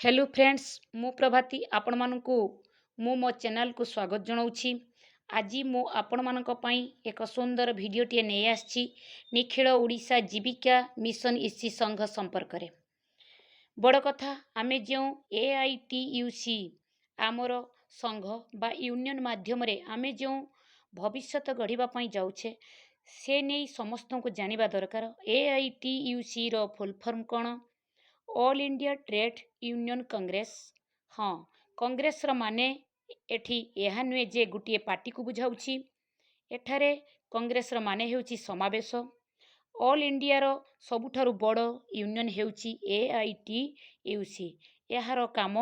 Hello friends मु प्रभाती आपण मानकु मो चैनल को स्वागत जनाऊँगी। आज मु आपण मानक पई एक सुंदर भिडियोटे नहीं आसी निखिल ओडिशा जीविका मिशन इसी संघ संपर्क रे बड़ कथा आमे जो AITUC आमर संघ बा यूनियन माध्यम रे आमे जो भविष्यत गढ़िबा पई जाउछे से नहीं समस्त को जानिबा दरकार। AITUC रो फुल फॉर्म कौन? All India trade union Congress. हाँ, कांग्रेस रो माने एठी एहा नुहे जे गुटिए पार्टी को बुझाउछि। एठारे कांग्रेस रो माने हेउछि समावेश। ऑल इंडिया रो सबुठारु बड़ यूनियन हेउछि AITUC। एहार काम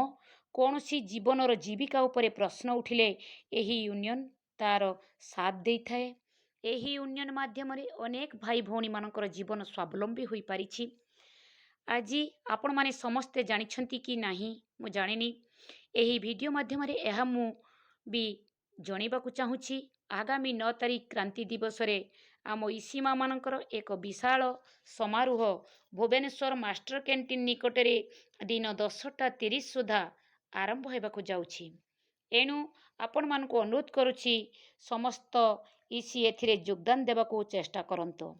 कोनोसी जीवन रो जीविका उपरे प्रश्न उठिले एही यूनियन तार साथ देई थाए। एही यूनियन माध्यम रे अनेक भाई भौणी मानकर जीवन स्वावलंबी होई पारिछि। आज आपण माने समस्ते जानिछंती कि नाही मु जानिनी। एही वीडियो माध्यम रे एहा मु भी जणिबाकु चाहूछि। आगामी 9 तारीख क्रांति दिवस रे आम इसीमा मानकर एक विशाल समारोह भुवनेश्वर मास्टर कैंटीन निकटरे दिन 10:30 सुधा आरंभ हेबाकु जाउछि। एणु आपण मानकु अनुरोध करुछि समस्त इसी एथिरे योगदान देबाकु चेष्टा करंतो।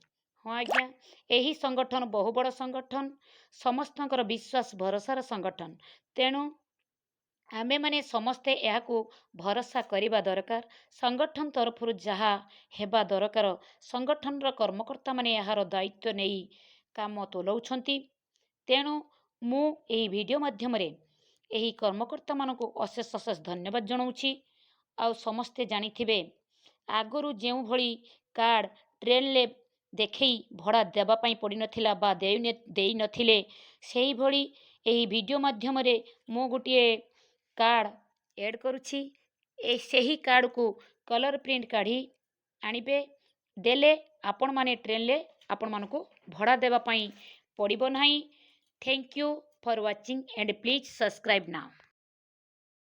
हाँ आज्ञा, यही संगठन बहु बड़ संगठन, समस्तंकर विश्वास भरोसार संगठन। तेणु आमे माने समस्ते याकू भरोसा करिबा दरकार। संगठन तरफ जहा हेबा दरकार संगठन रो कर्मकर्ता माने यार दायित्व नेई काम तोलौछंती। तेणु मु एही वीडियो माध्यम रे एही कर्मकर्ता मानकु अशेष अशेष धन्यवाद जनाऊछि। आ समस्ते जानिथिबे आगरु जेउ भली कार्ड ट्रेन ले देखई भड़ा देबा पई पड़ी नथिला बा देई नथिले सेही भली एही वीडियो माध्यम रे मु गुटिए कार्ड ऐड करुछि। ए सेही कार्ड को कलर प्रिंट काढ़ी आनिबे देले आपण माने ट्रेन ले आपण मानको भड़ा देबा पई पड़िबो नाही। Thank you for watching and please subscribe now.